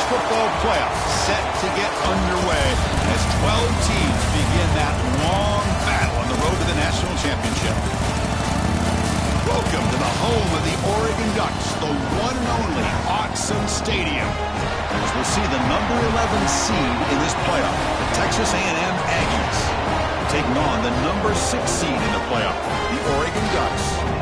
football playoffs set to get underway as 12 teams begin that long battle on the road to the national championship. Welcome to the home of the Oregon Ducks, the one and only Autzen Stadium. As we'll see the number 11 seed in this playoff, the Texas A&M Aggies, taking on the number 6 seed in the playoff, the Oregon Ducks.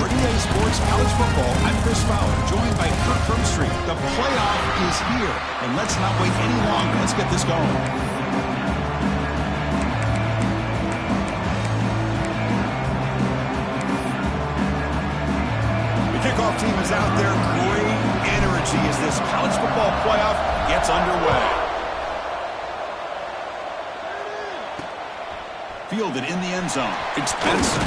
For EA Sports College Football, I'm Chris Fowler, joined by Kirk Herbstreit. The playoff is here, and let's not wait any longer. Let's get this going. The kickoff team is out there. Great energy as this college football playoff gets underway. Fielded in the end zone. It's Benson.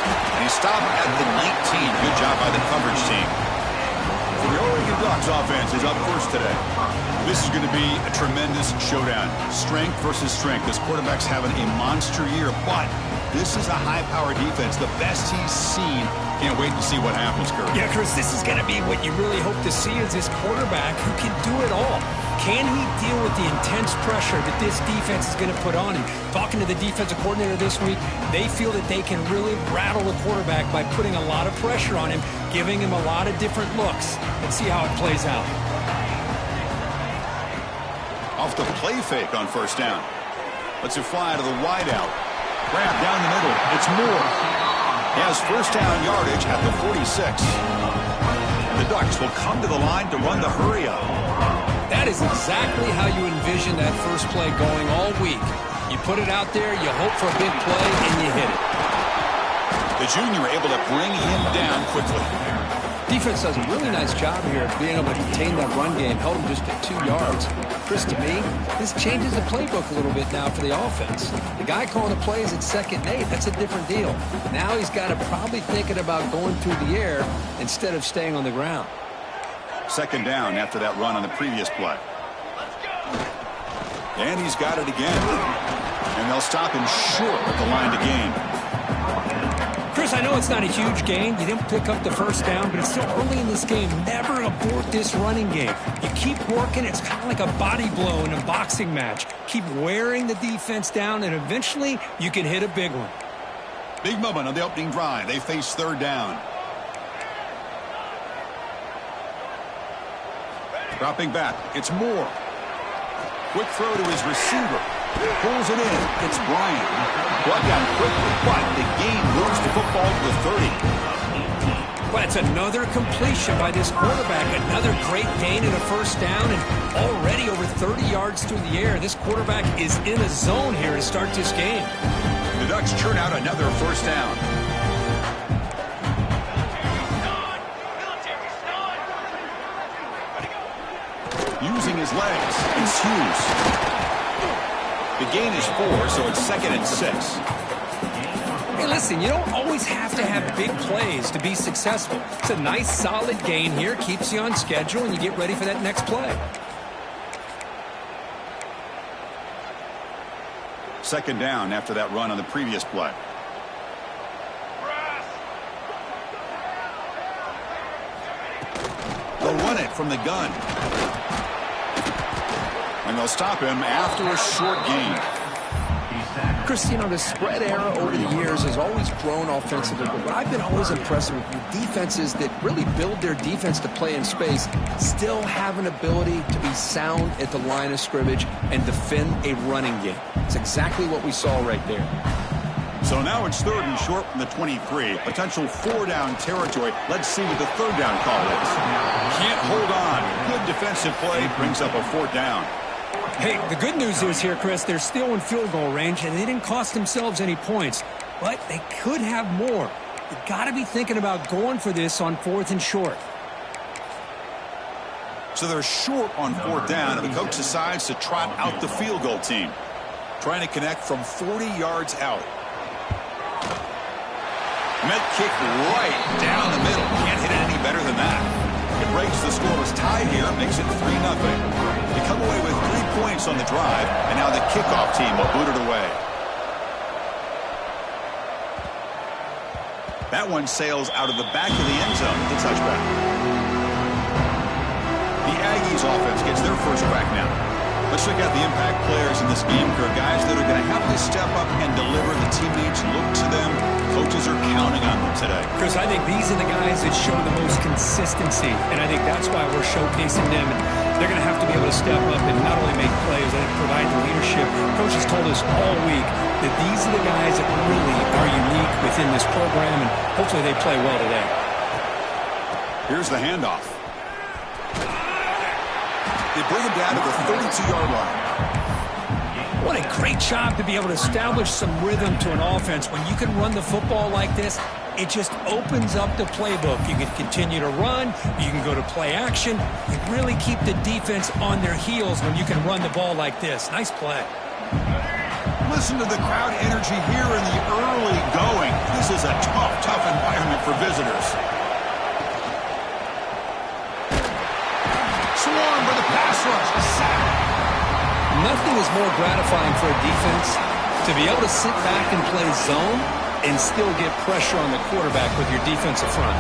And he stopped at the 19. Good job by the coverage team. So the Oregon Ducks offense is up first today. This is going to be a tremendous showdown. Strength versus strength. This quarterback's having a monster year, but this is a high-powered defense, the best he's seen. Can't wait to see what happens, Kurt. Yeah, Chris, this is going to be what you really hope to see is this quarterback who can do it all. Can he deal with the intense pressure that this defense is going to put on him? Talking to the defensive coordinator this week, they feel that they can really rattle the quarterback by putting a lot of pressure on him, giving him a lot of different looks. Let's see how it plays out. Off the play fake on first down. Lets it fly to the wideout. Grab down the middle. It's Moore. He has first down yardage at the 46. The Ducks will come to the line to run the hurry up. That is exactly how you envision that first play going all week. You put it out there, you hope for a big play, and you hit it. The junior able to bring him down quickly. Defense does a really nice job here of being able to contain that run game, held him just at 2 yards. Chris, to me, this changes the playbook a little bit now for the offense. The guy calling the plays at 2nd and 8, that's a different deal. Now he's got to probably thinking about going through the air instead of staying on the ground. Second down after that run on the previous play. And he's got it again. And they'll stop him short at the line to gain. Chris, I know it's not a huge gain. You didn't pick up the first down, but it's still early in this game. Never abort this running game. You keep working. It's kind of like a body blow in a boxing match. Keep wearing the defense down, and eventually you can hit a big one. Big moment on the opening drive. They face third down. Dropping back. It's Moore. Quick throw to his receiver. Pulls it in. It's Bryant. Brought down quickly, but the game moves the football to the 30. Well, it's another completion by this quarterback. Another great gain in a first down, and already over 30 yards through the air. This quarterback is in a zone here to start this game. The Ducks churn out another first down. Using his legs, it's Hughes. The gain is 4, so it's 2nd and 6. Hey, listen, you don't always have to have big plays to be successful. It's a nice, solid gain here, keeps you on schedule, and you get ready for that next play. Second down after that run on the previous play. They'll run it from the gun. And they'll stop him after a short gain. Chris, you know, the spread era over the years has always grown offensively, but what I've been always impressed with defenses that really build their defense to play in space still have an ability to be sound at the line of scrimmage and defend a running game. It's exactly what we saw right there. So now it's 3rd and short from the 23. Potential 4-down territory. Let's see what the 3rd down call is. Can't hold on. Good defensive play brings up a 4th down. Hey, the good news is here, Chris, they're still in field goal range, and they didn't cost themselves any points. But they could have more. You got to be thinking about going for this on 4th and short. So they're short on 4th down, and the coach decides to trot out the field goal team. Trying to connect from 40 yards out. Met kick right down the middle. Can't hit it any better than that. It breaks the scoreless tie here, makes it 3-0. They come away with 3 points on the drive, and now the kickoff team will boot it away. That one sails out of the back of the end zone with the touchback. The Aggies this offense gets their first crack now. Let's check out the impact players in this game, Kirk. Guys that are going to have to step up and deliver. The teammates look to them. Coaches are counting on them today. Chris, I think these are the guys that show the most consistency, and I think that's why we're showcasing them. And they're going to have to be able to step up and not only make plays, but provide the leadership. Coach has told us all week that these are the guys that really are unique within this program, and hopefully they play well today. Here's the handoff. They bring him down to the 32-yard line. What a great job to be able to establish some rhythm to an offense. When you can run the football like this, it just opens up the playbook. You can continue to run. You can go to play action. You really keep the defense on their heels when you can run the ball like this. Nice play. Listen to the crowd energy here in the early going. This is a tough environment for visitors. Swarm for the pass rush. A sack. Nothing is more gratifying for a defense to be able to sit back and play zone and still get pressure on the quarterback with your defensive front.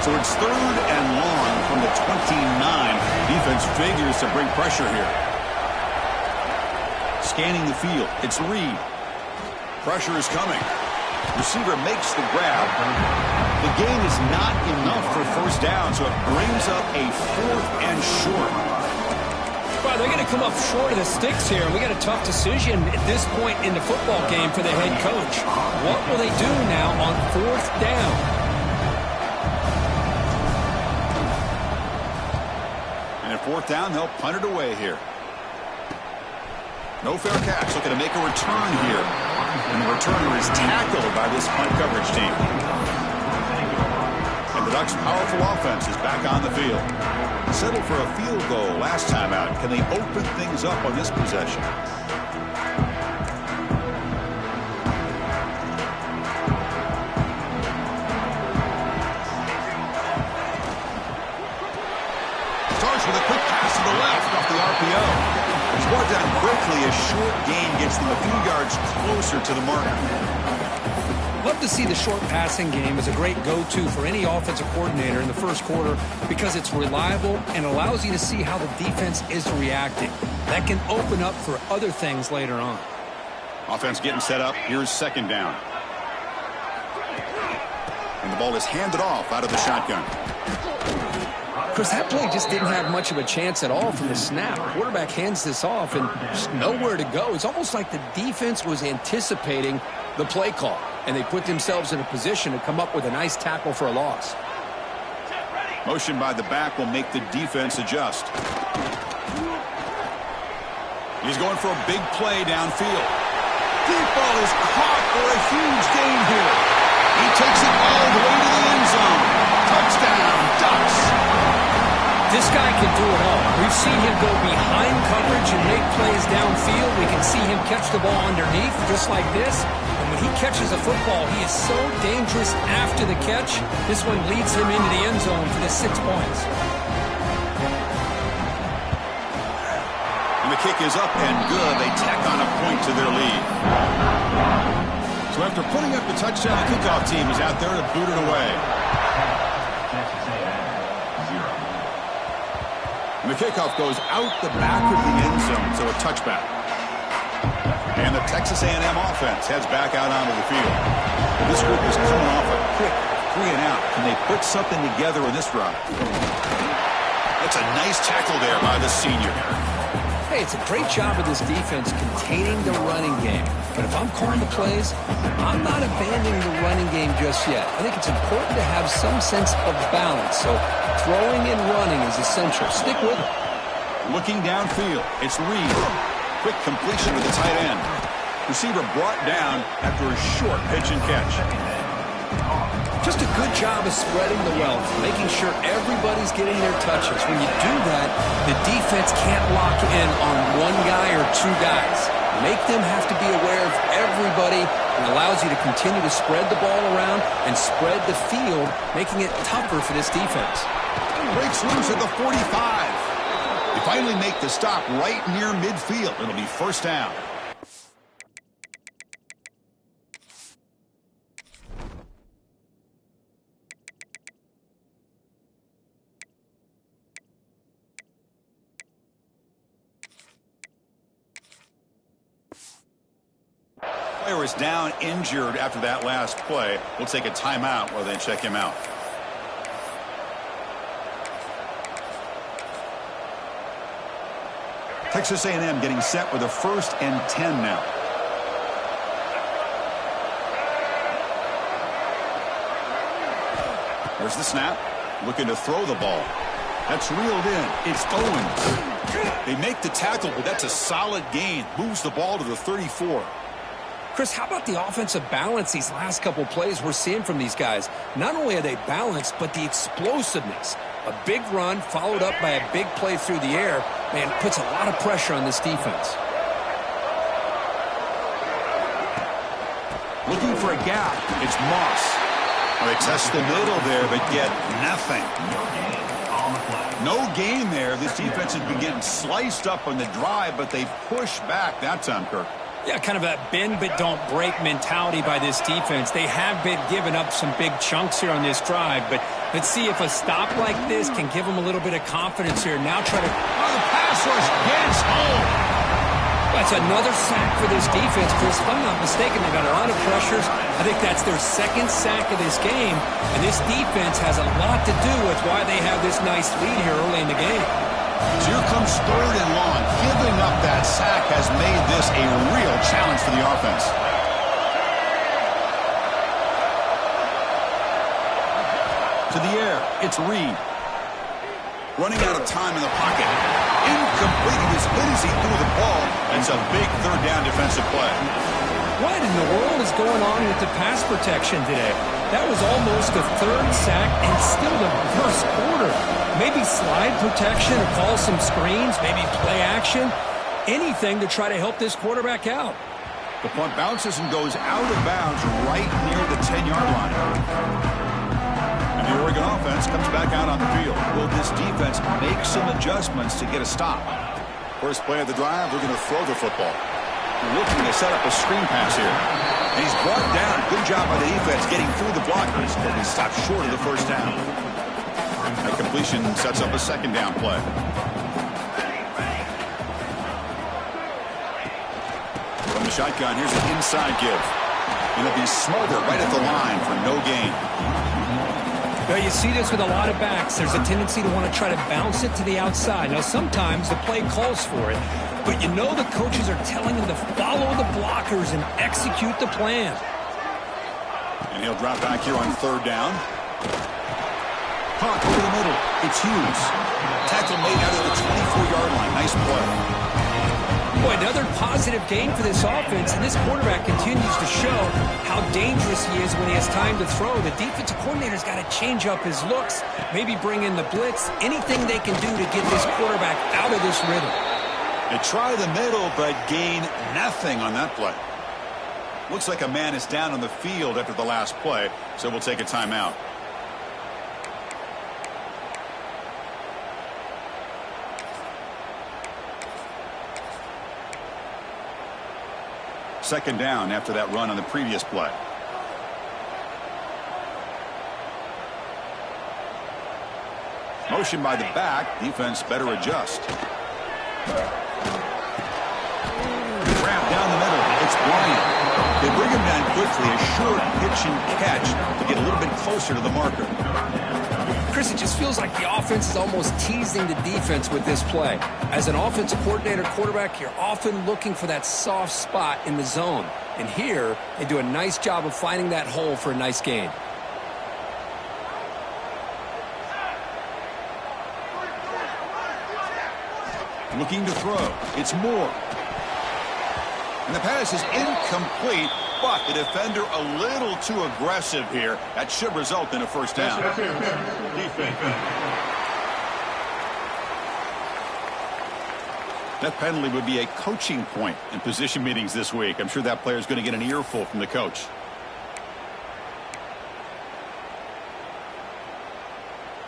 So it's 3rd and long from the 29. Defense figures to bring pressure here. Scanning the field. It's Reed. Pressure is coming. Receiver makes the grab. The gain is not enough for first down, so it brings up a 4th and short. Well, they're going to come up short of the sticks here. We got a tough decision at this point in the football game for the head coach. What will they do now on 4th down? And at 4th down, they'll punt it away here. No fair catch. Looking to make a return here. And the returner is tackled by this punt coverage team. And the Ducks' powerful offense is back on the field. Settled for a field goal last time out. Can they open things up on this possession? Starts with a quick pass to the left off the RPO. It's brought down quickly. A short gain gets them a few yards closer to the marker. Love to see the short passing game as a great go-to for any offensive coordinator in the first quarter because it's reliable and allows you to see how the defense is reacting. That can open up for other things later on. Offense getting set up. Here's 2nd down. And the ball is handed off out of the shotgun. Chris, that play just didn't have much of a chance at all from the snap. Quarterback hands this off and just nowhere to go. It's almost like the defense was anticipating the play call, and they put themselves in a position to come up with a nice tackle for a loss. Motion by the back will make the defense adjust. He's going for a big play downfield. Deep ball is caught for a huge gain here. He takes it all the way to the end zone. Touchdown, Ducks. This guy can do it all. We've seen him go behind coverage and make plays downfield. We can see him catch the ball underneath just like this. And when he catches a football, he is so dangerous after the catch. This one leads him into the end zone for the 6 points. And the kick is up and good. They tack on a point to their lead. So after putting up the touchdown, the kickoff team is out there to boot it away. And the kickoff goes out the back of the end zone, so a touchback. And the Texas A&M offense heads back out onto the field. This group is coming off a quick 3 and out. Can they put something together in this drive? That's a nice tackle there by the senior. Hey, it's a great job of this defense containing the running game. But if I'm calling the plays, I'm not abandoning the running game just yet. I think it's important to have some sense of balance. So throwing and running is essential. Stick with it. Looking downfield, it's Reed. Quick completion to the tight end. Receiver brought down after a short pitch and catch. Just a good job of spreading the wealth, making sure everybody's getting their touches. When you do that, the defense can't lock in on one guy or 2 guys. Make them have to be aware of everybody and allows you to continue to spread the ball around and spread the field, making it tougher for this defense. Breaks loose at the 45. They finally make the stop right near midfield. It'll be first down. Player is down injured after that last play. We'll take a timeout while they check him out. Texas A&M getting set with a 1st and 10 now. There's the snap. Looking to throw the ball. That's reeled in. It's Owens. They make the tackle, but that's a solid gain. Moves the ball to the 34. Chris, how about the offensive balance these last couple plays we're seeing from these guys? Not only are they balanced, but the explosiveness. A big run followed up by a big play through the air, man, puts a lot of pressure on this defense. Looking for a gap. It's Moss. Well, they test the middle there, but get nothing. No gain there. This defense has been getting sliced up on the drive, but they push back that time, Kirk. Yeah, kind of a bend but don't break mentality by this defense. They have been giving up some big chunks here on this drive, but let's see if a stop like this can give them a little bit of confidence here. Now try to... Oh, the pass rush gets home. That's another sack for this defense, Chris. If I'm not mistaken, they got a lot of pressures. I think that's their 2nd sack of this game, and this defense has a lot to do with why they have this nice lead here early in the game. So here comes 3rd and long. Giving up that sack has made this a real challenge for the offense. To the air, it's Reed. Running out of time in the pocket. Incomplete. He was hit as he threw the ball. It's a big 3rd down defensive play. What in the world is going on with the pass protection today? That was almost a 3rd sack and still the 1st quarter. Maybe slide protection or call some screens, maybe play action. Anything to try to help this quarterback out. The punt bounces and goes out of bounds right near the 10-yard line. And the Oregon offense comes back out on the field. Will this defense make some adjustments to get a stop? First play of the drive, they're going to throw the football. Looking to set up a screen pass here. And he's brought down. Good job by the defense getting through the blockers, but he stopped short of the 1st down. That completion sets up a 2nd down play. From the shotgun, here's an inside give. And it'll be smothered right at the line for no gain. Now, you see this with a lot of backs. There's a tendency to want to try to bounce it to the outside. Now, sometimes the play calls for it, but you know the coaches are telling them to follow the blockers and execute the plan. And he'll drop back here on 3rd down. Caught over the middle. It's Hughes. Tackle made out of the 24-yard line. Nice play. Boy, another positive game for this offense, and this quarterback continues to show how dangerous he is when he has time to throw. The defensive coordinator's got to change up his looks, maybe bring in the blitz, anything they can do to get this quarterback out of this rhythm. They try the middle, but gain nothing on that play. Looks like a man is down on the field after the last play, so we'll take a timeout. Second down after that run on the previous play. Motion by the back. Defense better adjust. Wrap down the middle. It's Bryant. They bring him down quickly. A short pitch and catch to get a little bit closer to the marker. Chris, it just feels like the offense is almost teasing the defense with this play. As an offensive coordinator, quarterback, you're often looking for that soft spot in the zone. And here, they do a nice job of finding that hole for a nice gain. Looking to throw. It's Moore. And the pass is incomplete, but the defender a little too aggressive here. That should result in a 1st down. That penalty would be a coaching point in position meetings this week. I'm sure that player is going to get an earful from the coach.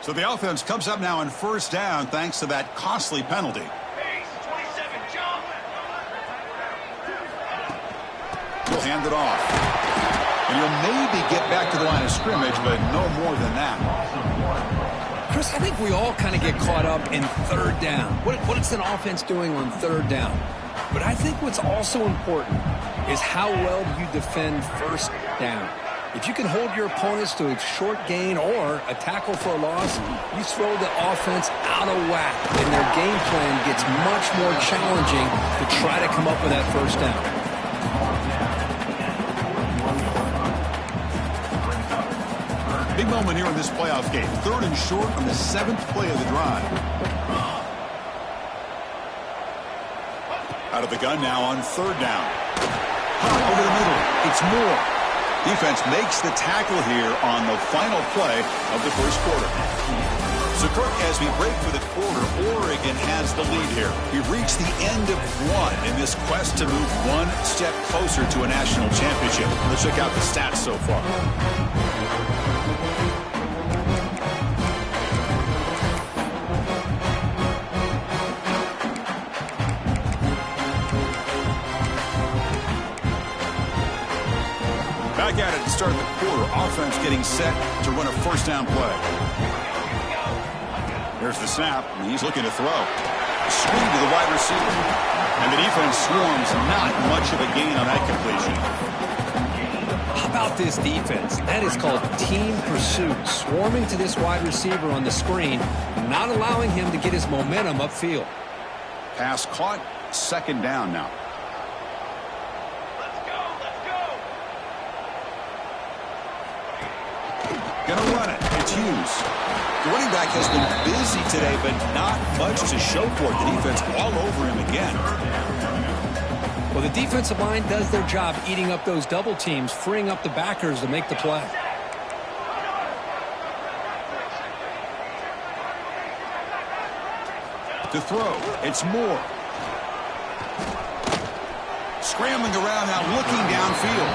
So the offense comes up now on 1st down thanks to that costly penalty. He'll hand it off. And he'll maybe get back to the line of scrimmage, but no more than that. Chris, I think we all kind of get caught up in 3rd down. What is an offense doing on 3rd down? But I think what's also important is how well you defend first down. If you can hold your opponents to a short gain or a tackle for a loss, you throw the offense out of whack, and their game plan gets much more challenging to try to come up with that first down. Big moment here in this playoff game. 3rd and short on the 7th play of the drive. Out of the gun now on 3rd down. Hot over the middle. It's Moore. Defense makes the tackle here on the final play of the first quarter. So, Kirk, as we break for the quarter, Oregon has the lead here. We've reached the end of one in this quest to move one step closer to a national championship. Let's check out the stats so far. Back at it to start the quarter. Offense getting set to run a first down play. There's the snap, and he's looking to throw. Screen to the wide receiver. And the defense swarms. Not much of a gain on that completion. How about this defense? That is called team pursuit. Swarming to this wide receiver on the screen, not allowing him to get his momentum upfield. Pass caught. 2nd down now. Gonna run it. It's Hughes. The running back has been busy today, but not much to show for it. The defense all over him again. Well, the defensive line does their job eating up those double teams, freeing up the backers to make the play. To throw, it's Moore. Scrambling around now, looking downfield.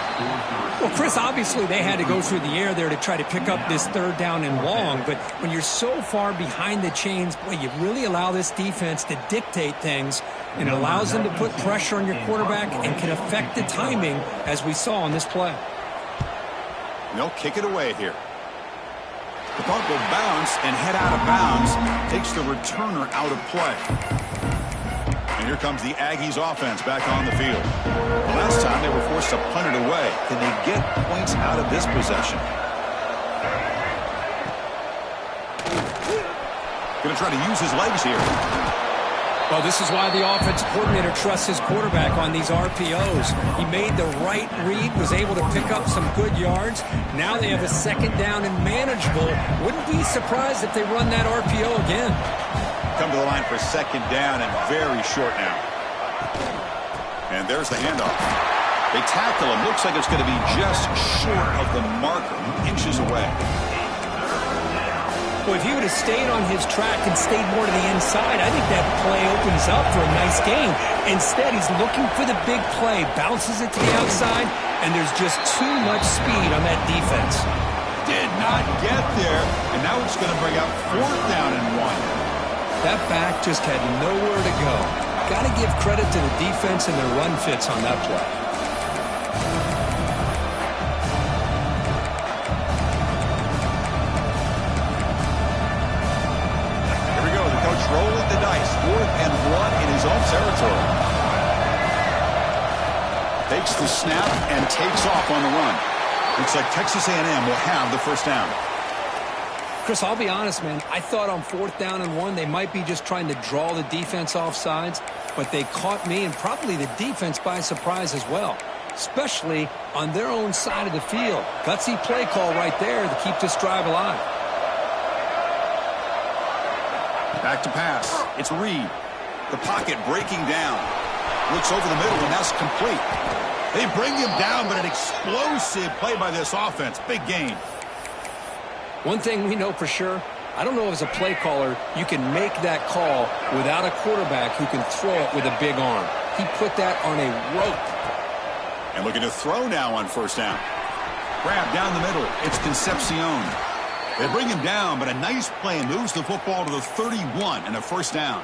Well, Chris, obviously they had to go through the air there to try to pick up this 3rd down and long, but when you're so far behind the chains, boy, you really allow this defense to dictate things, and it allows them to put pressure on your quarterback and can affect the timing, as we saw on this play. They'll kick it away here. The punt will bounce and head out of bounds, takes the returner out of play. And here comes the Aggies offense back on the field. The last time they were forced to punt it away. Can they get points out of this possession? Going to try to use his legs here. Well, this is why the offensive coordinator trusts his quarterback on these RPOs. He made the right read, was able to pick up some good yards. Now they have a 2nd down and manageable. Wouldn't be surprised if they run that RPO again. Come to the line for 2nd down and very short now. And there's the handoff. They tackle him. Looks like it's going to be just short of the marker, inches away. Well, if he would have stayed on his track and stayed more to the inside, I think that play opens up for a nice gain. Instead, he's looking for the big play, bounces it to the outside, and there's just too much speed on that defense. Did not get there, and now it's going to bring up 4th down and 1. That back just had nowhere to go. Got to give credit to the defense and their run fits on that play. Here we go. The coach rolling the dice. 4th and 1 in his own territory. Takes the snap and takes off on the run. Looks like Texas A&M will have the first down. Chris, I'll be honest, man. I thought on 4th down and 1, they might be just trying to draw the defense off sides, but they caught me and probably the defense by surprise as well, especially on their own side of the field. Gutsy play call right there to keep this drive alive. Back to pass. It's Reed. The pocket breaking down. Looks over the middle, and that's complete. They bring him down, but an explosive play by this offense. Big gain. One thing we know for sure, I don't know as a play caller, you can make that call without a quarterback who can throw it with a big arm. He put that on a rope. And looking to throw now on 1st down. Grab down the middle. It's Concepcion. They bring him down, but a nice play moves the football to the 31 and a 1st down.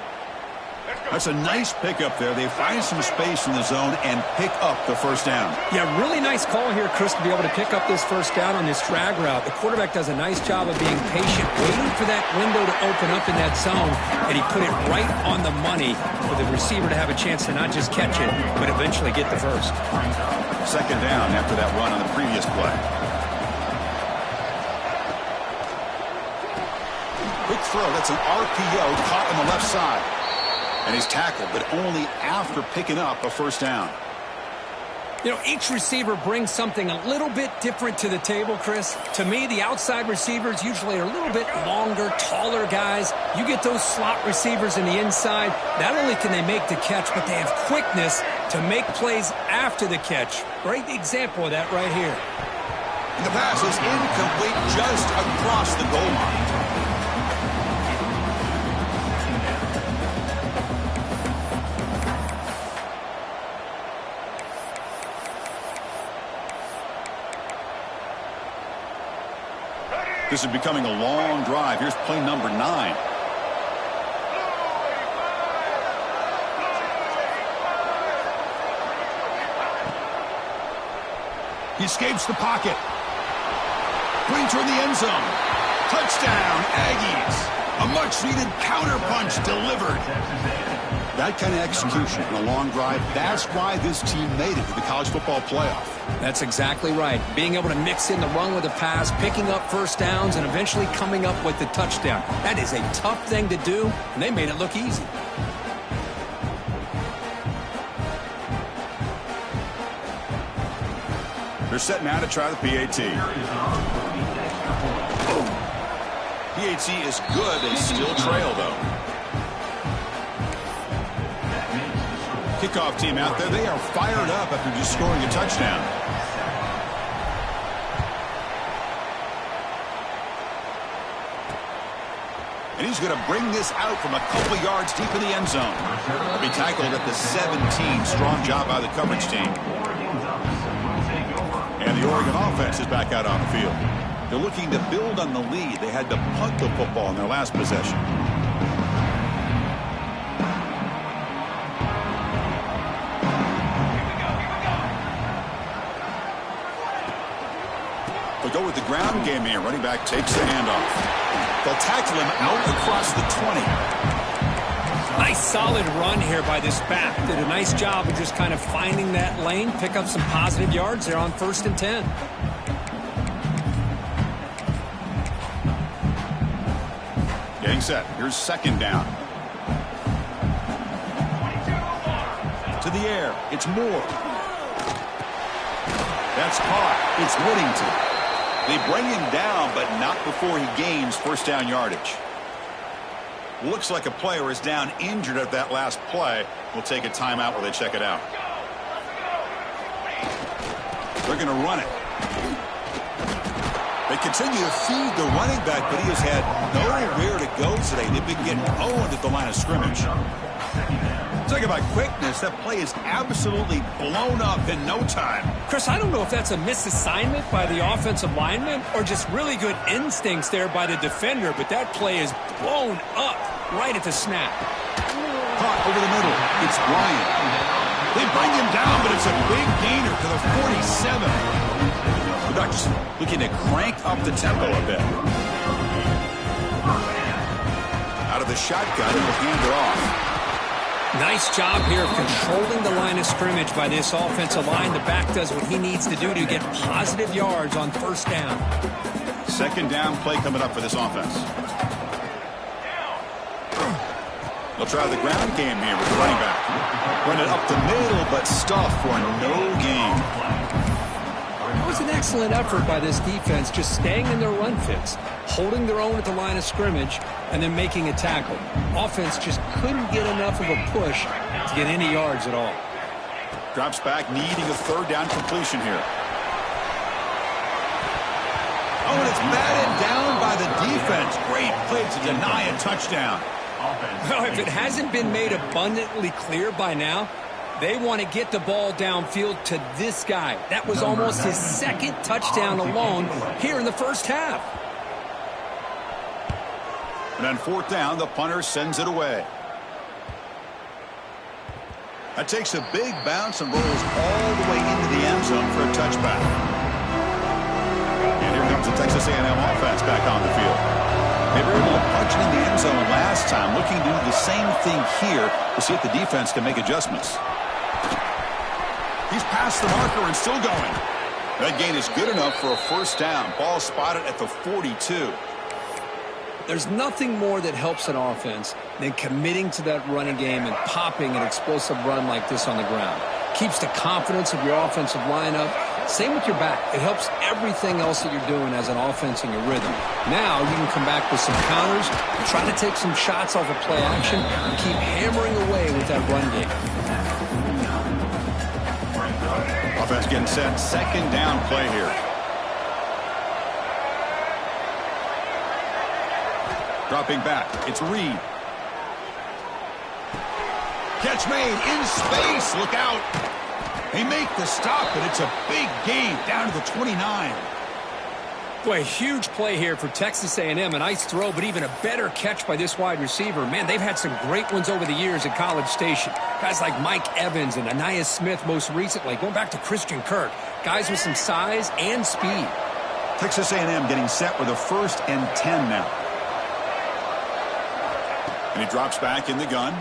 That's a nice pickup there. They find some space in the zone and pick up the first down. Yeah, really nice call here, Chris, to be able to pick up this first down on this drag route. The quarterback does a nice job of being patient, waiting for that window to open up in that zone, and he put it right on the money for the receiver to have a chance to not just catch it, but eventually get the first. Second down after that run on the previous play. Quick throw. That's an RPO caught on the left side. And he's tackled, but only after picking up a first down. You know, each receiver brings something a little bit different to the table, Chris. To me, the outside receivers usually are a little bit longer, taller guys. You get those slot receivers in the inside, not only can they make the catch, but they have quickness to make plays after the catch. Great example of that right here. And the pass is incomplete just across the goal line. This is becoming a long drive. Here's play number 9. He escapes the pocket. Going toward the end zone. Touchdown, Aggies. A much-needed counterpunch delivered. That kind of execution in a long drive, that's why this team made it to the college football playoff. That's exactly right. Being able to mix in the run with the pass, picking up first downs, and eventually coming up with the touchdown. That is a tough thing to do, and they made it look easy. They're set now to try the PAT. PAT is good. They still trail, though. Kickoff team out there. They are fired up after just scoring a touchdown. And he's going to bring this out from a couple yards deep in the end zone. He'll be tackled at the 17. Strong job by the coverage team. And the Oregon offense is back out on the field. They're looking to build on the lead. They had to punt the football in their last possession. They'll go with the ground game here. Running back takes the handoff. They'll tackle him out across the 20. Nice solid run here by this back. Did a nice job of just kind of finding that lane, pick up some positive yards there on 1st and 10. Getting set. Here's second down. To the air. It's Moore. That's caught. It's Whittington. They bring him down, but not before he gains first down yardage. Looks like a player is down injured at that last play. We'll take a timeout while they check it out. They're going to run it. They continue to feed the running back, but he has had nowhere to go today. They've been getting owned at the line of scrimmage. Talking about quickness, that play is absolutely blown up in no time. Chris, I don't know if that's a misassignment by the offensive lineman or just really good instincts there by the defender, but that play is blown up right at the snap. Caught over the middle. It's Bryant. They bring him down, but it's a big gainer to the 47. The Ducks looking to crank up the tempo a bit. Out of the shotgun, and will hand it off. Nice job here of controlling the line of scrimmage by this offensive line. The back does what he needs to do to get positive yards on first down. Second down play coming up for this offense. They'll try the ground game here with the running back. Run it up the middle, but stuffed for no gain. It was an excellent effort by this defense, just staying in their run fits, holding their own at the line of scrimmage, and then making a tackle. Offense just couldn't get enough of a push to get any yards at all. Drops back, needing a third down completion here. Oh, and it's batted down by the defense. Great play to deny a touchdown. Well, if it hasn't been made abundantly clear by now, they want to get the ball downfield to this guy. That was almost his second touchdown alone here in the first half. And on fourth down, the punter sends it away. That takes a big bounce and rolls all the way into the end zone for a touchback. And here comes the Texas A&M offense back on the field. They were able to punch it in the end zone last time, looking to do the same thing here to see if the defense can make adjustments. He's past the marker and still going. That gain is good enough for a first down. Ball spotted at the 42. There's nothing more that helps an offense than committing to that running game and popping an explosive run like this on the ground. Keeps the confidence of your offensive lineup. Same with your back. It helps everything else that you're doing as an offense in your rhythm. Now you can come back with some counters, try to take some shots off of play action, and keep hammering away with that run game. Offense getting set. Second down play here. Dropping back. It's Reed. Catch made in space. Look out. They make the stop, but it's a big gain down to the 29. Boy, huge play here for Texas A&M. A nice throw, but even a better catch by this wide receiver. Man, they've had some great ones over the years at College Station. Guys like Mike Evans and Anaya Smith most recently, going back to Christian Kirk. Guys with some size and speed. Texas A&M getting set with a 1st and 10 now. And he drops back in the gun.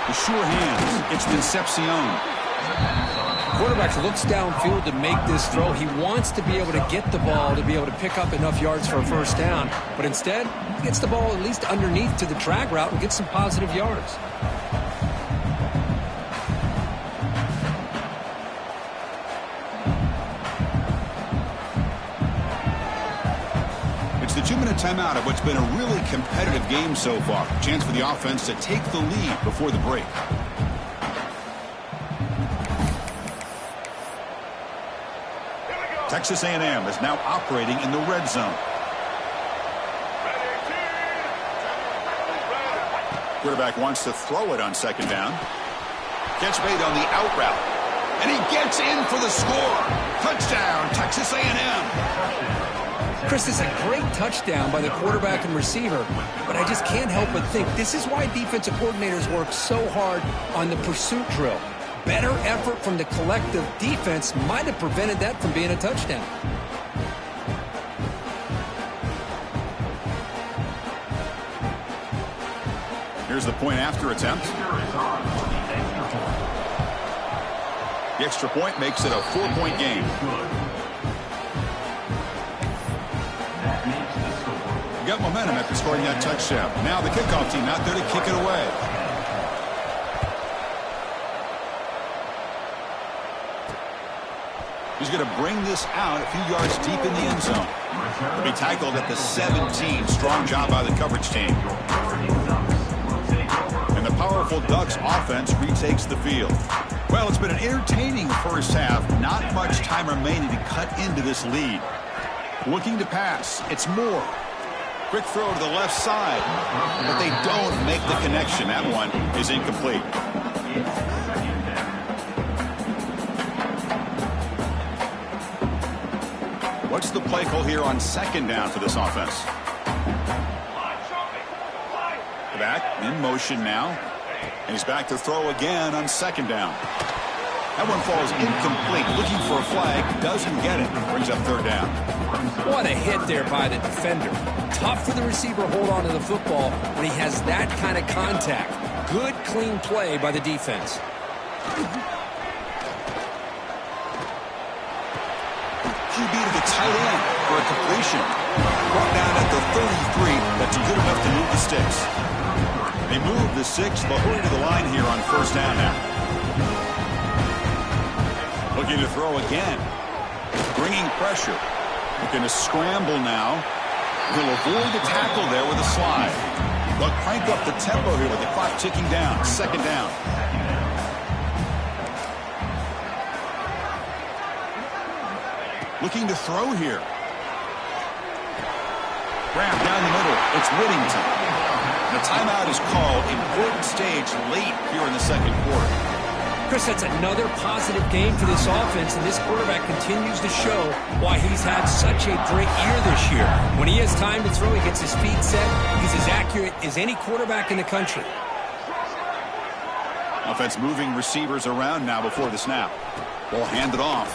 The sure hands. It's Concepcion. Quarterback looks downfield to make this throw. He wants to be able to get the ball to be able to pick up enough yards for a first down. But instead, he gets the ball at least underneath to the drag route and gets some positive yards. It's the 2-minute timeout of what's been a really competitive game so far. Chance for the offense to take the lead before the break. Texas A&M is now operating in the red zone. Quarterback wants to throw it on second down. Catch made on the out route. And he gets in for the score. Touchdown, Texas A&M. Chris, this is a great touchdown by the quarterback and receiver, but I just can't help but think this is why defensive coordinators work so hard on the pursuit drill. Better effort from the collective defense might have prevented that from being a touchdown. Here's the point after attempt. The extra point makes it a 4-point game. You got momentum after scoring that touchdown. Now the kickoff team out there to kick it away. He's going to bring this out a few yards deep in the end zone. He'll be tackled at the 17. Strong job by the coverage team. And the powerful Ducks offense retakes the field. Well, it's been an entertaining first half. Not much time remaining to cut into this lead. Looking to pass. It's Moore. Quick throw to the left side. But they don't make the connection. That one is incomplete. What's the play call here on second down for this offense? Back in motion now. And he's back to throw again on second down. That one falls incomplete. Looking for a flag. Doesn't get it. Brings up third down. What a hit there by the defender. Tough for the receiver to hold on to the football when he has that kind of contact. Good, clean play by the defense. QB to the tight end for a completion. Brought down at the 33. That's good enough to move the sticks. They move the 6. They'll hurry to the line here on first down now. Looking to throw again. Bringing pressure. Looking to scramble now. He'll avoid the tackle there with a slide. They'll crank up the tempo here with the clock ticking down. Second down. Looking to throw here. Graham down the middle. It's Whittington. The timeout is called. Important stage late here in the second quarter. Chris, that's another positive game for this offense, and this quarterback continues to show why he's had such a great year this year. When he has time to throw, he gets his feet set. He's as accurate as any quarterback in the country. Offense moving receivers around now before the snap. Ball handed off.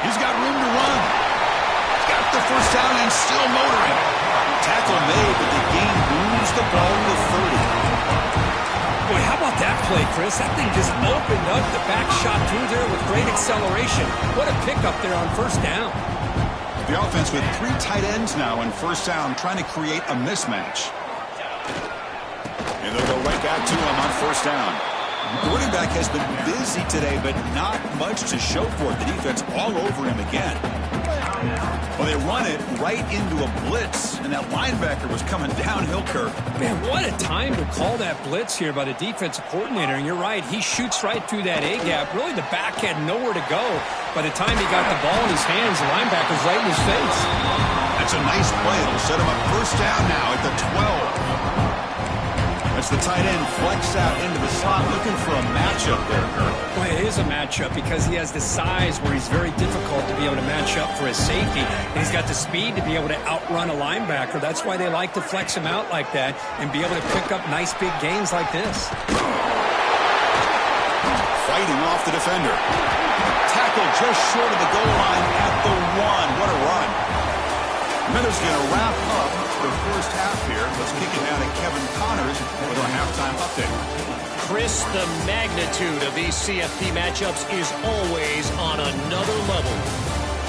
He's got room to run. He's got the first down and still motoring. Tackle made, but the game moves the ball to 30. Boy, how about that play, Chris? That thing just opened up the back shot through there with great acceleration. What a pickup there on first down. The offense with 3 tight ends now on first down, trying to create a mismatch. And they'll go right back to him on first down. The running back has been busy today, but not much to show for it. The defense all over him again. Well, they run it right into a blitz, and that linebacker was coming downhill, Kirk. Man, what a time to call that blitz here by the defensive coordinator. And you're right, he shoots right through that A-gap. Really, the back had nowhere to go. By the time he got the ball in his hands, the linebacker's right in his face. That's a nice play. It'll set him up first down now at the 12. That's the tight end flexed out into the slot, looking for a matchup there, Kirk. Well, it is a matchup because he has the size where he's very difficult to be able to match up for his safety. And he's got the speed to be able to outrun a linebacker. That's why they like to flex him out like that and be able to pick up nice big gains like this. Fighting off the defender. Tackle just short of the goal line at the 1. What a run. Minutes going to wrap up the first half here. Let's kick it down to Kevin Connors with our halftime update. Chris, the magnitude of these CFP matchups is always on another level.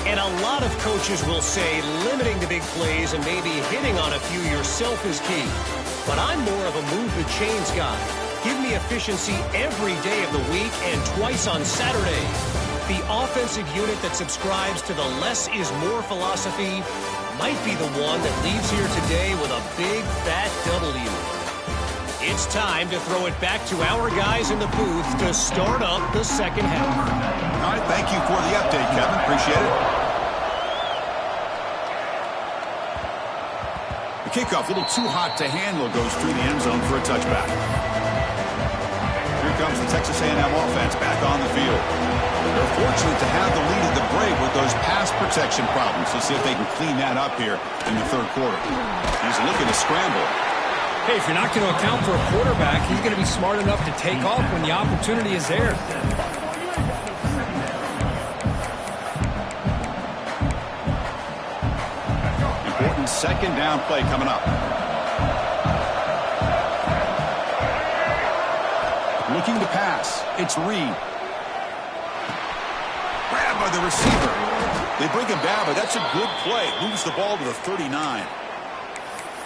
And a lot of coaches will say limiting the big plays and maybe hitting on a few yourself is key. But I'm more of a move the chains guy. Give me efficiency every day of the week and twice on Saturday. The offensive unit that subscribes to the less is more philosophy might be the one that leaves here today with a big fat W. It's time to throw it back to our guys in the booth to start up the second half. All right, thank you for the update, Kevin. Appreciate it. The kickoff, a little too hot to handle, goes through the end zone for a touchback. Here comes the Texas A&M offense back on the field. They're fortunate to have the lead at the break with those pass protection problems. Let's see if they can clean that up here in the third quarter. He's looking to scramble. Hey, if you're not going to account for a quarterback, he's going to be smart enough to take off when the opportunity is there. Important second down play coming up. Looking to pass. It's Reed. Grabbed by the receiver. They bring him down, but that's a good play. Moves the ball to the 39.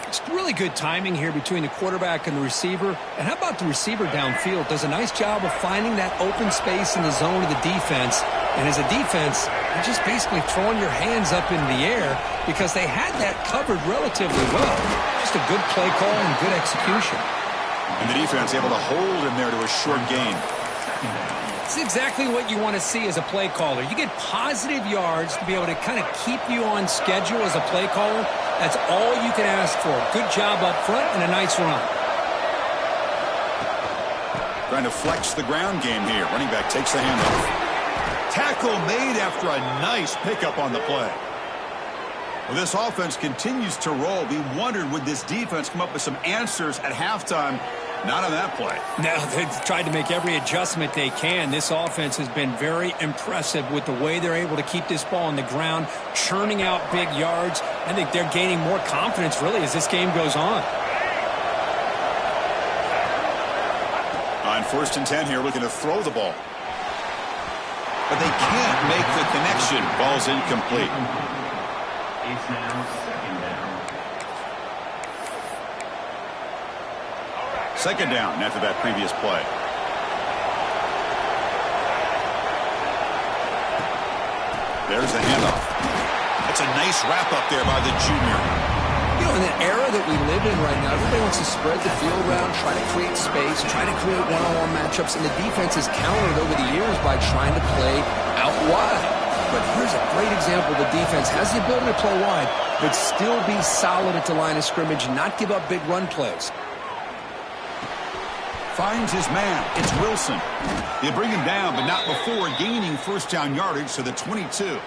It's really good timing here between the quarterback and the receiver. And how about the receiver downfield? Does a nice job of finding that open space in the zone of the defense. And as a defense, you're just basically throwing your hands up in the air because they had that covered relatively well. Just a good play call and good execution. And the defense able to hold him there to a short gain. It's exactly what you want to see as a play caller. You get positive yards to be able to kind of keep you on schedule as a play caller. That's all you can ask for. Good job up front and a nice run. Trying to flex the ground game here. Running back takes the handoff. Tackle made after a nice pickup on the play. Well, this offense continues to roll. We wondered, would this defense come up with some answers at halftime? Not on that play. No, they've tried to make every adjustment they can. This offense has been very impressive with the way they're able to keep this ball on the ground, churning out big yards. I think they're gaining more confidence, really, as this game goes on. On 1st and 10 here, looking to throw the ball. But they can't make the connection. Ball's incomplete. It's now second down. Second down after that previous play. There's the handoff. That's a nice wrap up there by the junior. You know, in the era that we live in right now, everybody wants to spread the field around, try to create space, try to create one-on-one matchups, and the defense has countered over the years by trying to play out wide. But here's a great example. The defense has the ability to play wide, but still be solid at the line of scrimmage, not give up big run plays. Finds his man. It's Wilson. They bring him down, but not before gaining first down yardage to the 22.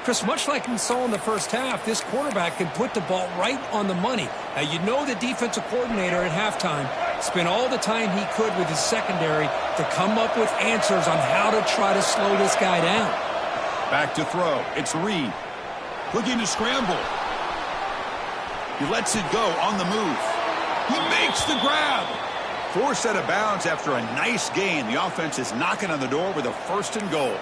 Chris, much like we saw in the first half, this quarterback can put the ball right on the money. Now, you know the defensive coordinator at halftime spent all the time he could with his secondary to come up with answers on how to try to slow this guy down. Back to throw. It's Reed. Looking to scramble. He lets it go on the move. He makes the grab. Forced out of bounds after a nice gain. The offense is knocking on the door with a 1st and goal.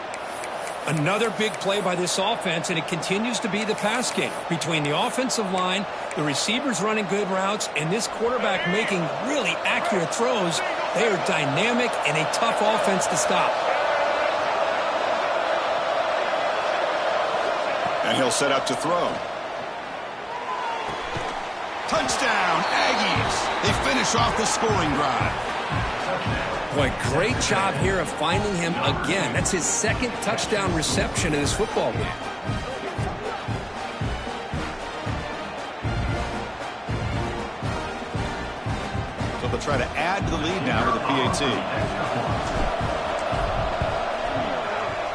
Another big play by this offense, and it continues to be the pass game. Between the offensive line, the receivers running good routes, and this quarterback making really accurate throws, they are dynamic and a tough offense to stop. And he'll set up to throw. Touchdown, Aggies. They finish off the scoring drive. Boy, great job here of finding him again. That's his 2nd touchdown reception in this football game. So they'll try to add to the lead now with the PAT.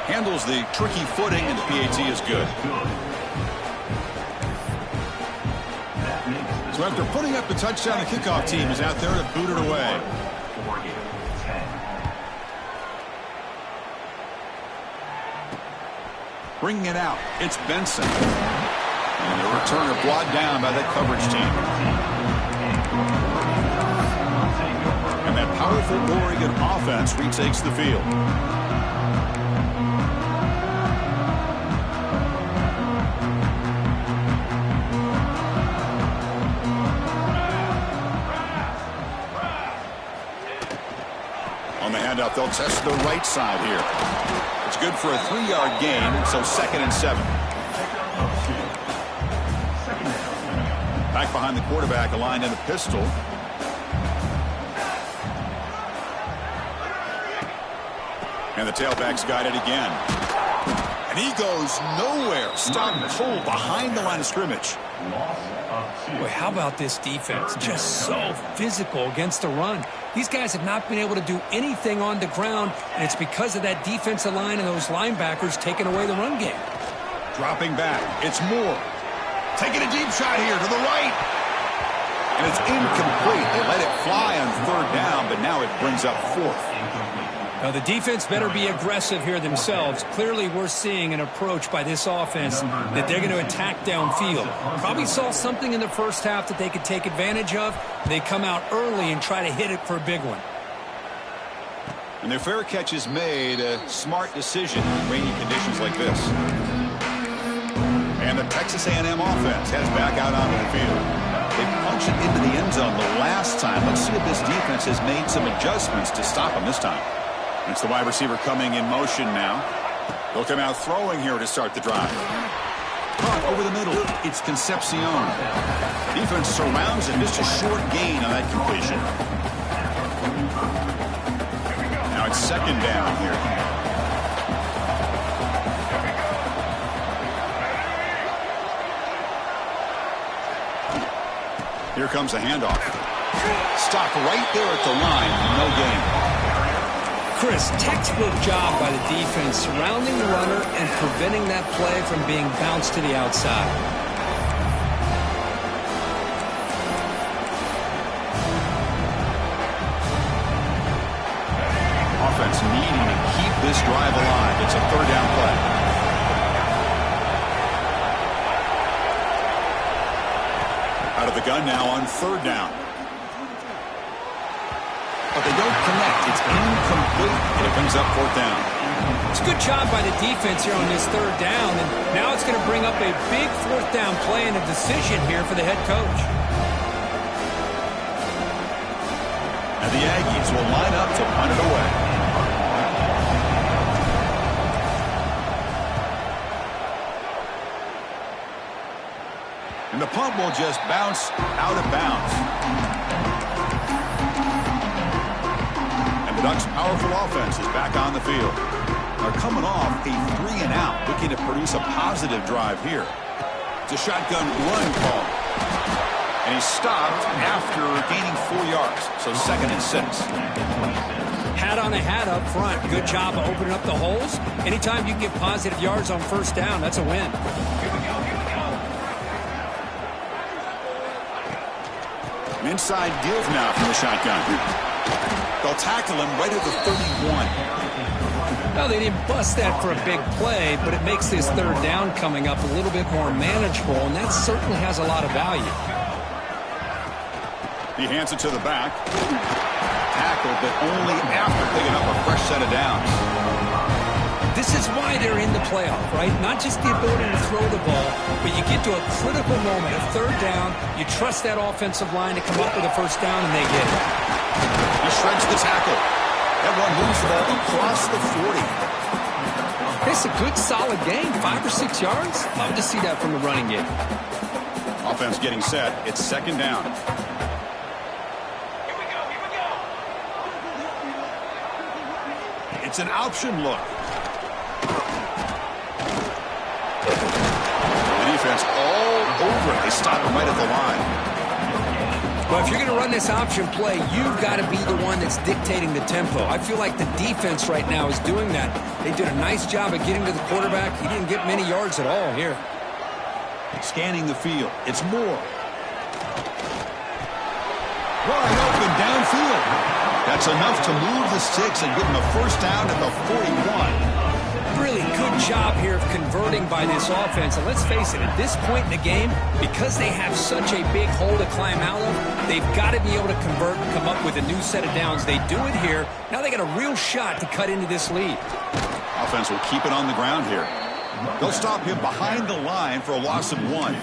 Handles the tricky footing, and the PAT is good. So after putting up the touchdown, the kickoff team is out there to boot it away. Bringing it out, it's Benson. And the returner brought down by that coverage team. And that powerful Oregon offense retakes the field. On the handoff, they'll test the right side here. It's good for a 3-yard gain, so 2nd and 7. Back behind the quarterback, aligned in a pistol. And the tailback's got it again. And he goes nowhere. Stop cold behind the line of scrimmage. Boy, how about this defense? Just so physical against the run. These guys have not been able to do anything on the ground, and it's because of that defensive line and those linebackers taking away the run game. Dropping back. It's Moore. Taking a deep shot here to the right. And it's incomplete. They let it fly on 3rd down, but now it brings up 4th. Now, the defense better be aggressive here themselves. Clearly, we're seeing an approach by this offense that they're going to attack downfield. Probably saw something in the first half that they could take advantage of. They come out early and try to hit it for a big one. And their fair catch is made a smart decision in rainy conditions like this. And the Texas A&M offense heads back out onto the field. They punched it into the end zone the last time. Let's see if this defense has made some adjustments to stop them this time. It's the wide receiver coming in motion now. They'll come out throwing here to start the drive. Caught over the middle. It's Concepcion. Defense surrounds him. Just a short gain on that completion. Now it's 2nd down here. Here comes a handoff. Stopped right there at the line. No gain. Chris, textbook job by the defense surrounding the runner and preventing that play from being bounced to the outside. Offense needing to keep this drive alive. It's a 3rd down play. Out of the gun now on 3rd down. But they don't connect. It's incomplete, and it brings up 4th down. It's a good job by the defense here on this 3rd down, and now it's going to bring up a big 4th down play and a decision here for the head coach. And the Aggies will line up to punt it away. And the punt will just bounce out of bounds. Ducks' powerful offense is back on the field. They're coming off a 3-and-out, looking to produce a positive drive here. It's a shotgun run call. And he stopped after gaining 4 yards, so 2nd and 6. pat on the hat up front. Good job of opening up the holes. Anytime you can get positive yards on first down, that's a win. Inside deals now from the shotgun. They'll tackle him right at the 31. Well, they didn't bust that for a big play, but it makes this third down coming up a little bit more manageable, and that certainly has a lot of value. He hands it to the back. Tackled, but only after picking up a fresh set of downs. This is why they're in the playoff, right? Not just the ability to throw the ball, but you get to a critical moment, a third down, you trust that offensive line to come up with a first down, and they get it. He shreds the tackle. That one moves the ball across the 40. It's a good, solid game, 5 or 6 yards. Love to see that from the running game. Offense getting set. It's second down. It's an option look. The defense all over it. They stop him right at the line. Well, if you're going to run this option play, you've got to be the one that's dictating the tempo. I feel like the defense right now is doing that. They did a nice job of getting to the quarterback. He didn't get many yards at all here. Scanning the field. It's Moore. Wide open downfield. That's enough to move the sticks and give him a first down at the 41. Really good job here of converting by this offense. And let's face it, at this point in the game, because they have such a big hole to climb out of, they've got to be able to convert and come up with a new set of downs. They do it here. Now they got a real shot to cut into this lead. Offense will keep it on the ground here. They'll stop him behind the line for a loss of 1.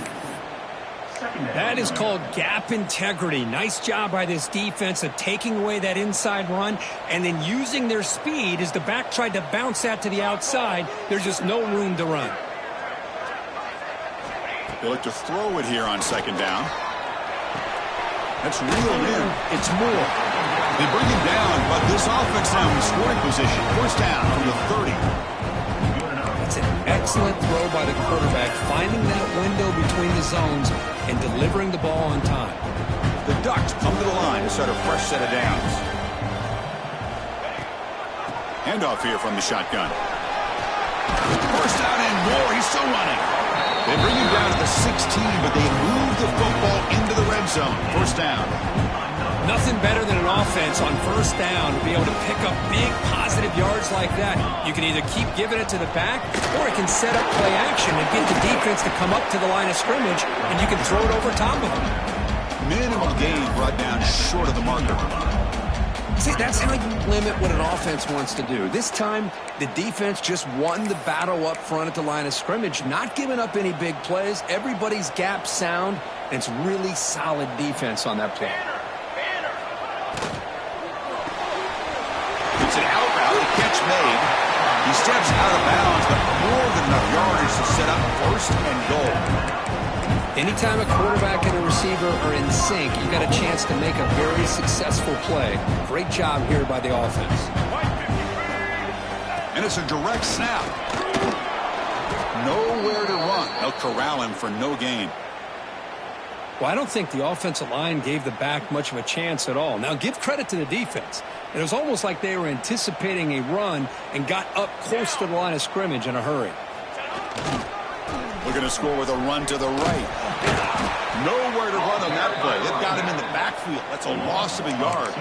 That is called gap integrity. Nice job by this defense of taking away that inside run and then using their speed as the back tried to bounce that to the outside. There's just no room to run. They look to throw it here on second down. That's reeled in. It's Moore. They bring him down, but this offense now in scoring position. First down from the 30. It's an excellent throw by the quarterback, finding that window between the zones and delivering the ball on time. The Ducks come to the line to start a fresh set of downs. Handoff here from the shotgun. First down and more. He's still running. They bring him down to the 16, but they move the football into the red zone. First down. Nothing better than an offense on first down to be able to pick up big positive yards like that. You can either keep giving it to the back, or it can set up play action and get the defense to come up to the line of scrimmage, and you can throw it over top of them. Minimal gain brought down short of the marker. See, that's how you limit what an offense wants to do. This time, the defense just won the battle up front at the line of scrimmage, not giving up any big plays. Everybody's gap sound, and it's really solid defense on that play. It's an out route, a catch made. He steps out of bounds, but more than enough yardage to set up first and goal. Anytime a quarterback and a receiver are in sync, you got a chance to make a very successful play. Great job here by the offense. And it's a direct snap. Nowhere to run. They'll corral him for no gain. Well, I don't think the offensive line gave the back much of a chance at all. Now, give credit to the defense. It was almost like they were anticipating a run and got up close to the line of scrimmage in a hurry. Looking to score with a run to the right. Nowhere to run on that play. They've got him in the backfield. That's a loss of a yard.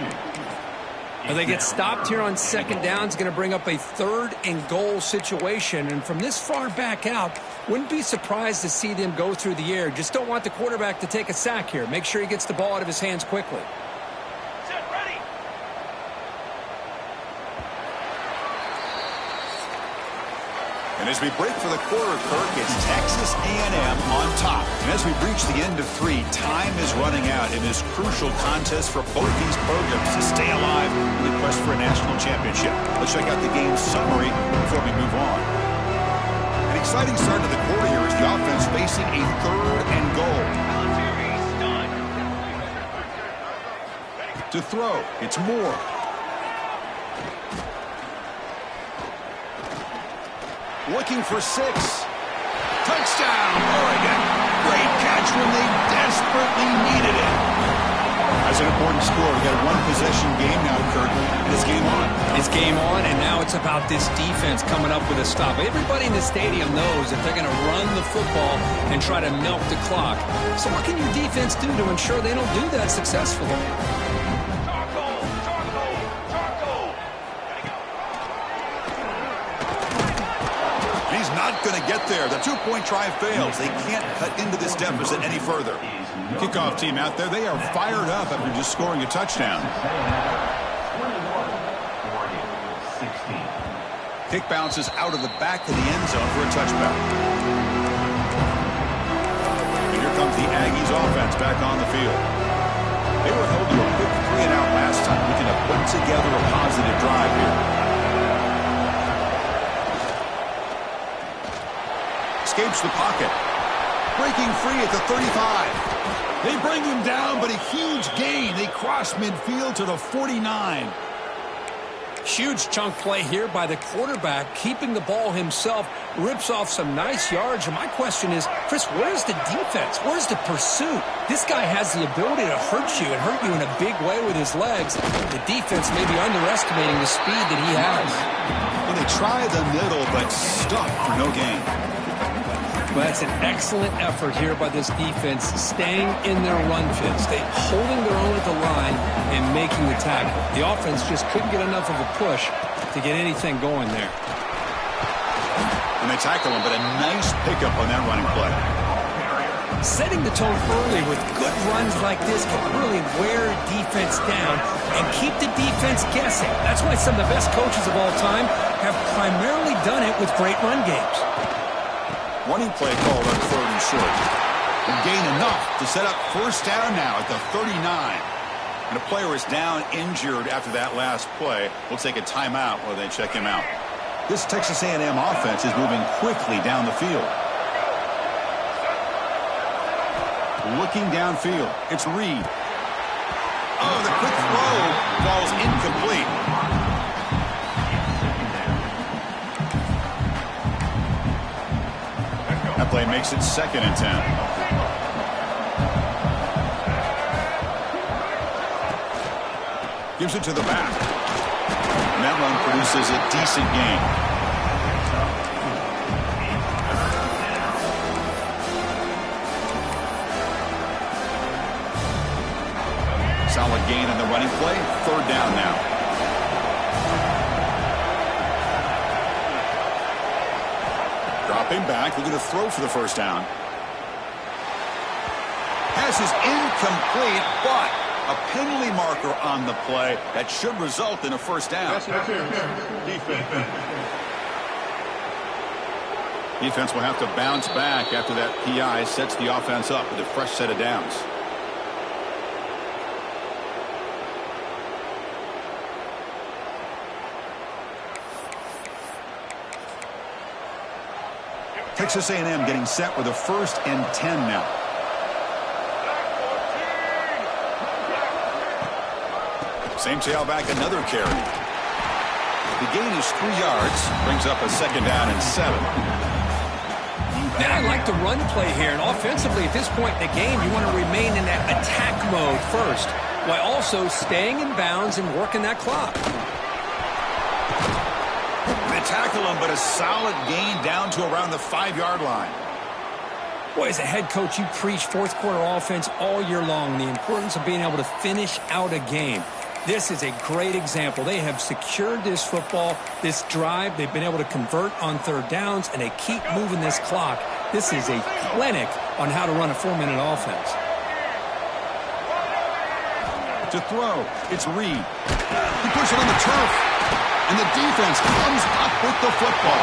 Now they get stopped here on second down. It's going to bring up a third and goal situation. And from this far back out, wouldn't be surprised to see them go through the air. Just don't want the quarterback to take a sack here. Make sure he gets the ball out of his hands quickly. And as we break for the quarter, Kirk, it's Texas A&M on top. And as we reach the end of 3, time is running out in this crucial contest for both these programs to stay alive in the quest for a national championship. Let's check out the game summary before we move on. An exciting start to the quarter here as the offense facing a third and goal. To throw, it's Moore. Looking for 6. Touchdown, Oregon. Great catch when they desperately needed it. That's an important score. We got a one-possession game now, Kurt. It's game on. It's game on, and now it's about this defense coming up with a stop. Everybody in the stadium knows that they're going to run the football and try to milk the clock. So what can your defense do to ensure they don't do that successfully? He's not going to get there. The two-point try fails. They can't cut into this deficit any further. Kickoff team out there, they are fired up after just scoring a touchdown. Kick bounces out of the back of the end zone for a touchback. And here comes the Aggies offense back on the field. They were held to a quick 3-and-out last time. We can have put together a positive drive here. Escapes the pocket. Breaking free at the 35. They bring him down, but a huge gain. They cross midfield to the 49. Huge chunk play here by the quarterback, keeping the ball himself, rips off some nice yards. And my question is, Chris, where's the defense? Where's the pursuit? This guy has the ability to hurt you and hurt you in a big way with his legs. The defense may be underestimating the speed that he has. Well, they try the middle, but stuck for no gain. Well, that's an excellent effort here by this defense, staying in their run fits. They holding their own at the line and making the tackle. The offense just couldn't get enough of a push to get anything going there. And they tackle him, but a nice pickup on that running play. Setting the tone early with good runs like this can really wear defense down and keep the defense guessing. That's why some of the best coaches of all time have primarily done it with great run games. Running play called on 3rd and short. And gain enough to set up first down now at the 39. And a player is down injured after that last play. We'll take a timeout while they check him out. This Texas A&M offense is moving quickly down the field. Looking downfield. It's Reed. Oh, the quick throw falls incomplete. That play makes it 2nd and 10. Gives it to the back. And that run produces a decent gain. Solid gain on the running play. 3rd down now. Dropping back, looking to throw for the first down. Pass is incomplete, but a penalty marker on the play that should result in a first down. Defense will have to bounce back after that PI sets the offense up with a fresh set of downs. Texas A&M getting set with a 1st and 10 now. Same tailback, another carry. The gain is 3 yards, brings up a 2nd down and 7. Now I like the run play here, and offensively at this point in the game, you want to remain in that attack mode first, while also staying in bounds and working that clock. They tackle him, but a solid gain down to around the 5-yard line. Boy, as a head coach, you preach fourth quarter offense all year long, the importance of being able to finish out a game. This is a great example. They have secured this football, this drive. They've been able to convert on 3rd downs, and they keep moving this clock. This is a clinic on how to run a 4-minute offense. To throw, it's Reed. He puts it on the turf, and the defense comes up with the football.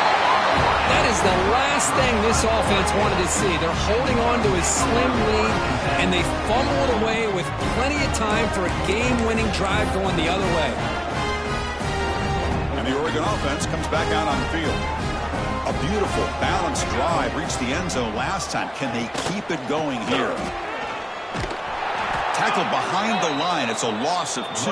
That is the last thing this offense wanted to see. They're holding on to a slim lead, and they fumble it away with plenty of time for a game-winning drive going the other way. And the Oregon offense comes back out on the field. A beautiful, balanced drive reached the end zone last time. Can they keep it going here? Tackled behind the line. It's a loss of 2.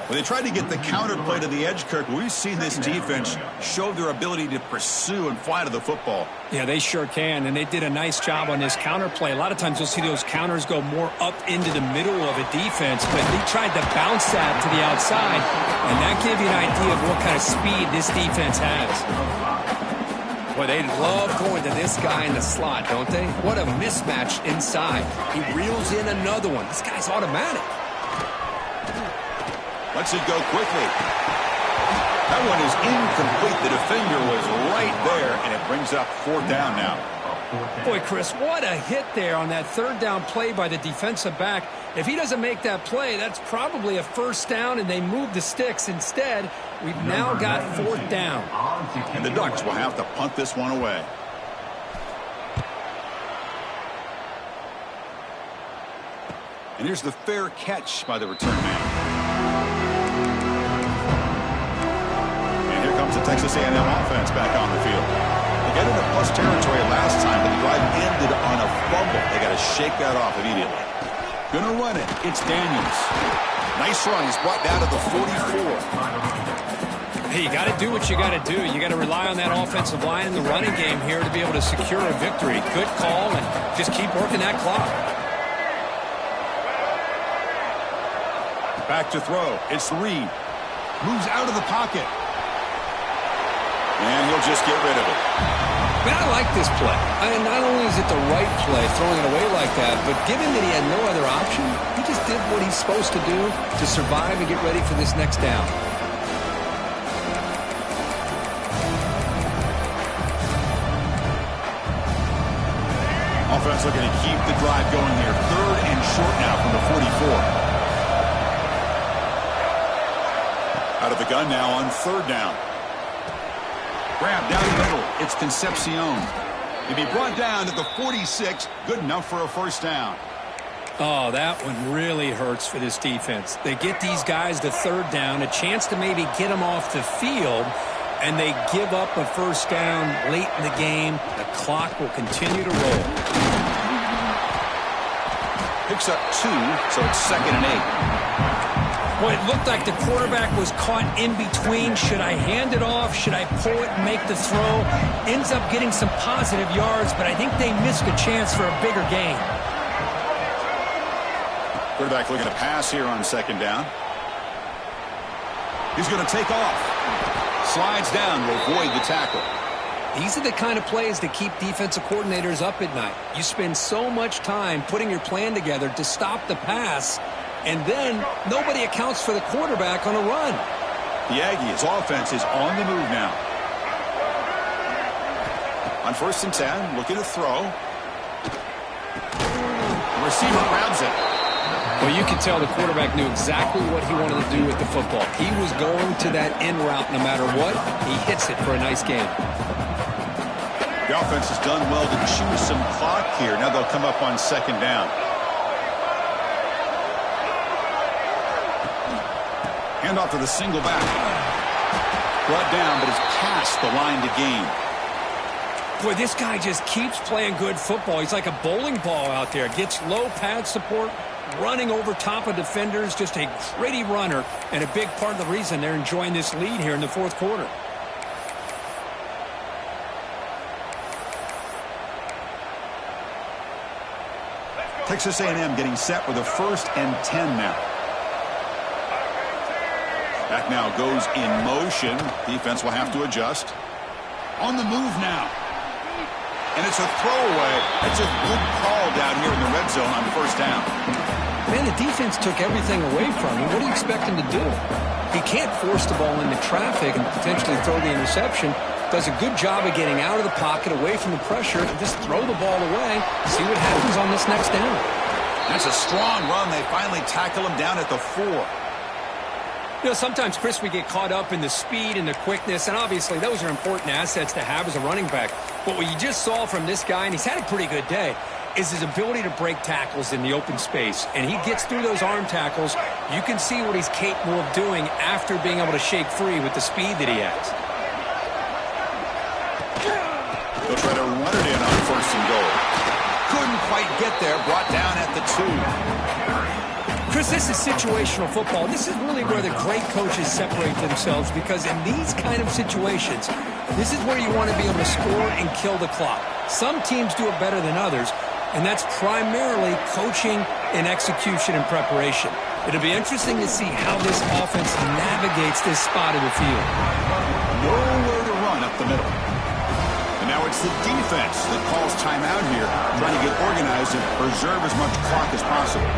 Well, they tried to get the counter play to the edge, Kirk. We've seen this defense show their ability to pursue and fly to the football. Yeah, they sure can, and they did a nice job on this counter play. A lot of times you'll see those counters go more up into the middle of a defense, but they tried to bounce that to the outside, and that gives you an idea of what kind of speed this defense has. Well, they love going to this guy in the slot, don't they? What a mismatch inside. He reels in another one. This guy's automatic. Lets it go quickly. That one is incomplete. The defender was right there, and it brings up 4th down now. Boy, Chris, what a hit there on that 3rd down play by the defensive back. If he doesn't make that play, that's probably a 1st down, and they move the sticks. Instead, we've now got 4th down. And the Ducks will have to punt this one away. And here's the fair catch by the return man. Comes the Texas A&M offense back on the field. They got into plus territory last time, but the drive ended on a fumble. They got to shake that off immediately. Gonna run it. It's Daniels. Nice run. He's brought down to the 44. Hey, you got to do what you got to do. You got to rely on that offensive line in the running game here to be able to secure a victory. Good call, and just keep working that clock. Back to throw. It's Reed. Moves out of the pocket. And he'll just get rid of it. Man, I like this play. I mean, not only is it the right play, throwing it away like that, but given that he had no other option, he just did what he's supposed to do to survive and get ready for this next down. Offense looking to keep the drive going here. 3rd and short now from the 44. Out of the gun now on 3rd down. Grab down the middle. It's Concepcion. He'll be brought down to the 46. Good enough for a 1st down. Oh, that one really hurts for this defense. They get these guys to 3rd down, a chance to maybe get them off the field, and they give up a 1st down late in the game. The clock will continue to roll. Picks up 2, so it's 2nd and 8. Boy, it looked like the quarterback was caught in between. Should I hand it off? Should I pull it and make the throw? Ends up getting some positive yards, but I think they missed a chance for a bigger gain. Quarterback looking to pass here on 2nd down. He's going to take off. Slides down to avoid the tackle. These are the kind of plays that keep defensive coordinators up at night. You spend so much time putting your plan together to stop the pass, and then nobody accounts for the quarterback on a run. The Aggies' offense is on the move now. On 1st and 10, looking to throw. The receiver grabs it. Well, you can tell the quarterback knew exactly what he wanted to do with the football. He was going to that in route no matter what. He hits it for a nice gain. The offense has done well to chew some clock here. Now they'll come up on 2nd down. Hand off to the single back. Brought down, but is past the line to gain. Boy, this guy just keeps playing good football. He's like a bowling ball out there. Gets low pad support, running over top of defenders. Just a gritty runner, and a big part of the reason they're enjoying this lead here in the 4th quarter. Texas A&M getting set with a 1st and 10 now. Back now goes in motion. Defense will have to adjust. On the move now. And it's a throwaway. That's a good call down here in the red zone on 1st down. Man, the defense took everything away from him. What do you expect him to do? He can't force the ball into traffic and potentially throw the interception. Does a good job of getting out of the pocket, away from the pressure, and just throw the ball away. See what happens on this next down. That's a strong run. They finally tackle him down at the 4. You know, sometimes, Chris, we get caught up in the speed and the quickness, and obviously those are important assets to have as a running back. But what you just saw from this guy, and he's had a pretty good day, is his ability to break tackles in the open space. And he gets through those arm tackles. You can see what he's capable of doing after being able to shake free with the speed that he has. They'll try to run it in on 1st and goal. Couldn't quite get there. Brought down at the 2. Chris, this is situational football. This is really where the great coaches separate themselves, because in these kind of situations, this is where you want to be able to score and kill the clock. Some teams do it better than others, and that's primarily coaching and execution and preparation. It'll be interesting to see how this offense navigates this spot of the field. Nowhere to run up the middle. And now it's the defense that calls timeout here, trying to get organized and preserve as much clock as possible.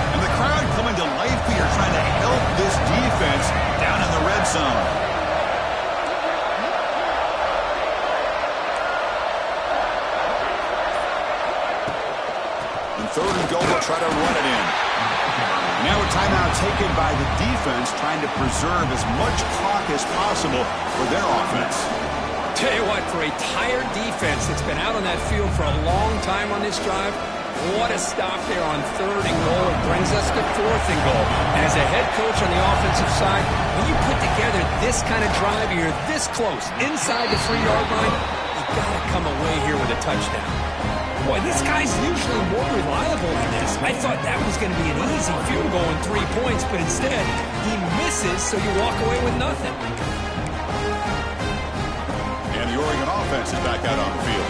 And the crowd coming to life here, trying to help this defense down in the red zone. Third and goal, they'll try to run it in. Now a timeout taken by the defense, trying to preserve as much clock as possible for their offense. Tell you what, for a tired defense that's been out on that field for a long time on this drive, what a stop there on third and goal. It brings us to fourth and goal. And as a head coach on the offensive side, when you put together this kind of drive, you're this close, inside the 3-yard line, you've got to come away here with a touchdown. Boy, this guy's usually more reliable than this. I thought that was going to be an easy field goal and 3 points, but instead, he misses, so you walk away with nothing. And the Oregon offense is back out on the field.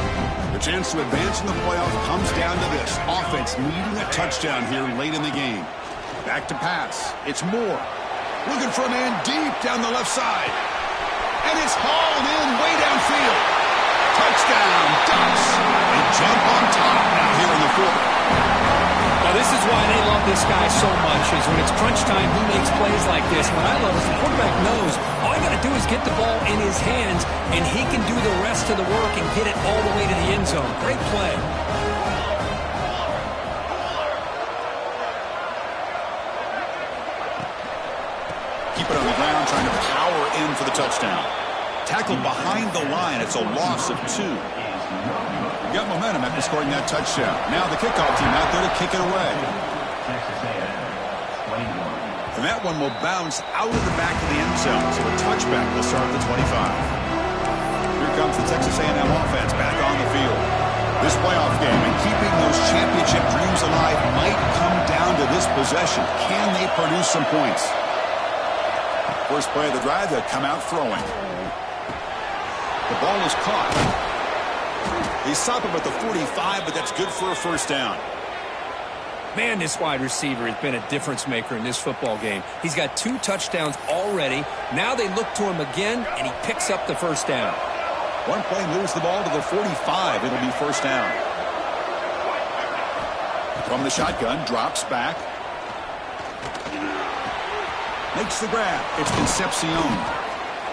The chance to advance in the playoff comes down to this. Offense needing a touchdown here late in the game. Back to pass. It's Moore. Looking for a man deep down the left side. And it's hauled in way downfield. Touchdown, Ducks. They jump on top now here in the fourth. Now, this is why they love this guy so much, is when it's crunch time, he makes plays like this. What I love is the quarterback knows all you got to do is get the ball in his hands, and he can do the rest of the work and get it all the way to the end zone. Great play. Keep it on the ground, trying to power in for the touchdown. Tackled behind the line. It's a loss of 2. Got momentum after scoring that touchdown. Now the kickoff team out there to kick it away. And that one will bounce out of the back of the end zone. So a touchback will start at the 25. Here comes the Texas A&M offense back on the field. This playoff game and keeping those championship dreams alive might come down to this possession. Can they produce some points? First play of the drive, they'll come out throwing. The ball is caught. They stop him at the 45, but that's good for a first down. Man, this wide receiver has been a difference maker in this football game. He's got 2 touchdowns already. Now they look to him again, and he picks up the first down. One play moves the ball to the 45. It'll be first down. From the shotgun, drops back. Makes the grab. It's Concepcion.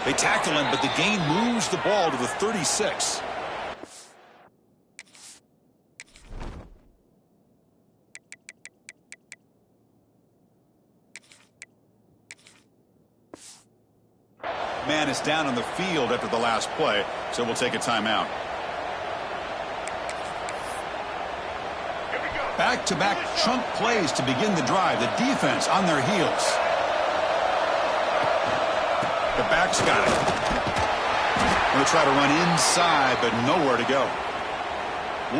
They tackle him, but the gain moves the ball to the 36. Man is down on the field after the last play, so we'll take a timeout. Back-to-back chunk plays to begin the drive. The defense on their heels. The back's got it. Going to try to run inside, but nowhere to go.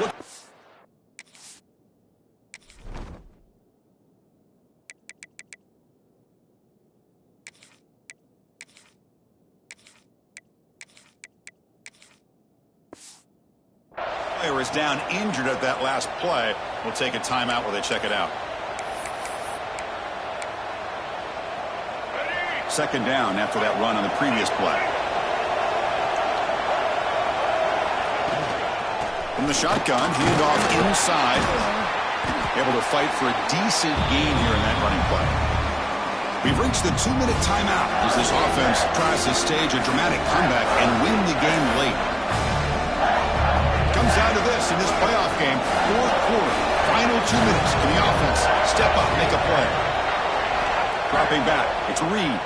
Look. Player is down injured at that last play. We'll take a timeout while they check it out. Second down after that run on the previous play. From the shotgun, handoff inside. Able to fight for a decent gain here in that running play. We've reached the 2-minute timeout as this offense tries to stage a dramatic comeback and win the game late. Comes down to this in this playoff game. Fourth quarter, final 2 minutes. Can the offense step up, make a play? Dropping back, it's Reed.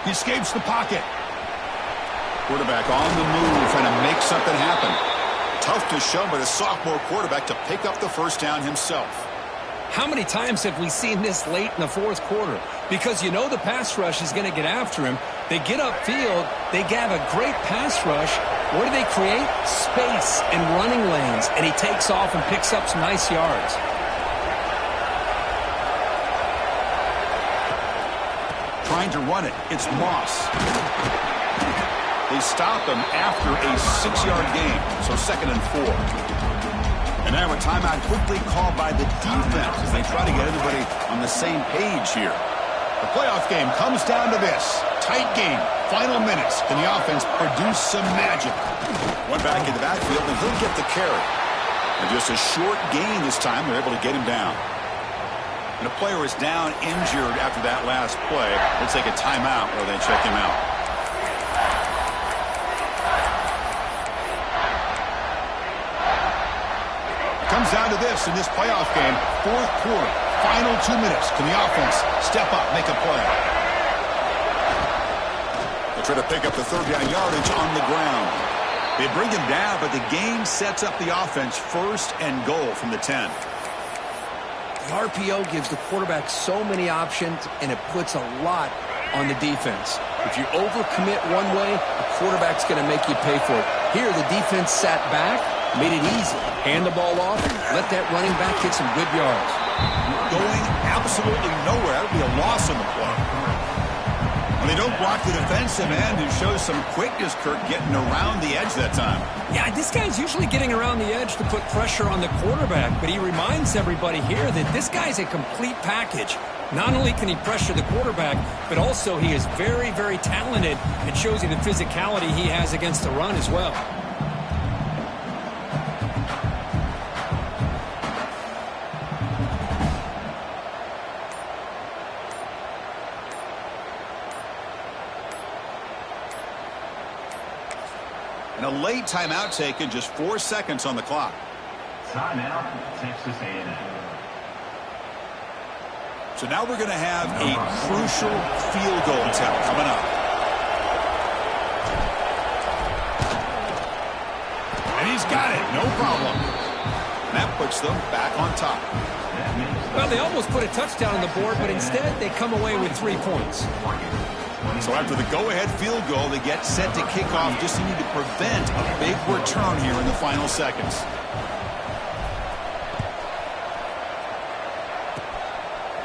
He escapes the pocket. Quarterback on the move, trying to make something happen. Tough to show by the sophomore quarterback to pick up the first down himself. How many times have we seen this late in the fourth quarter? Because you know the pass rush is going to get after him. They get upfield, they have a great pass rush, What do they create? Space and running lanes, and he takes off and picks up some nice yards. Trying to run it. It's Moss. They stop him after a 6-yard gain, so 2nd and 4. And now a timeout quickly called by the defense as they try to get everybody on the same page here. The playoff game comes down to this. Tight game. Final minutes. Can the offense produce some magic? One back in the backfield, and he'll get the carry. And just a short gain this time. They're able to get him down. And a player is down injured after that last play. Let's take a timeout while they check him out. Comes down to this in this playoff game. 4th quarter. Final 2 minutes. Can the offense step up, make a play? They try to pick up the 3rd down yardage on the ground. They bring him down, but the game sets up the offense 1st and goal from the 10. The RPO gives the quarterback so many options, and it puts a lot on the defense. If you overcommit one way, the quarterback's going to make you pay for it. Here, the defense sat back, made it easy. Hand the ball off, let that running back get some good yards. Going absolutely nowhere. That would be a loss on the play. When they don't block the defensive end, who shows some quickness, Kirk, getting around the edge that time. Yeah, this guy's usually getting around the edge to put pressure on the quarterback, but he reminds everybody here that this guy's a complete package. Not only can he pressure the quarterback, but also he is very, very talented. It shows you the physicality he has against the run as well. And a late timeout taken, just 4 seconds on the clock. Timeout, Texas A&M. So now we're going to have a crucial field goal attempt coming up. And he's got it, no problem. And that puts them back on top. Well, they almost put a touchdown on the board, but instead they come away with 3 points. So after the go-ahead field goal, they get set to kick off. Just need to prevent a big return here in the final seconds.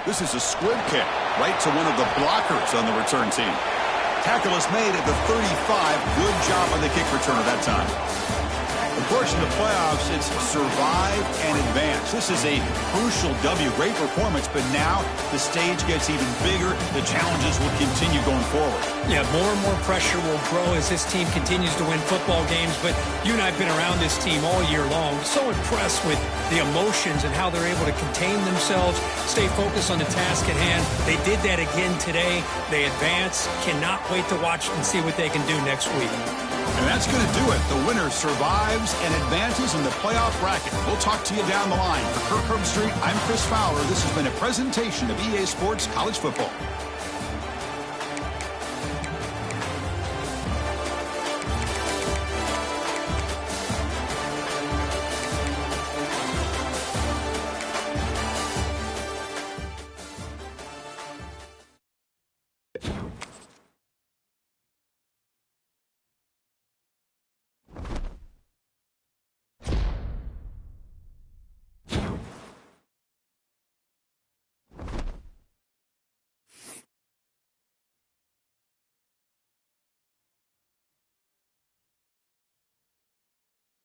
This is a squib kick right to one of the blockers on the return team. Tackle is made at the 35. Good job on the kick returner that time. Of course, in the playoffs, it's survive and advance. This is a crucial W. Great performance, but now the stage gets even bigger. The challenges will continue going forward. Yeah, more and more pressure will grow as this team continues to win football games, but you and I have been around this team all year long. So impressed with the emotions and how they're able to contain themselves, stay focused on the task at hand. They did that again today. They advance. Cannot wait to watch and see what they can do next week. And that's going to do it. The winner survives and advances in the playoff bracket. We'll talk to you down the line. For Kirk Herbstreit, I'm Chris Fowler. This has been a presentation of EA Sports College Football.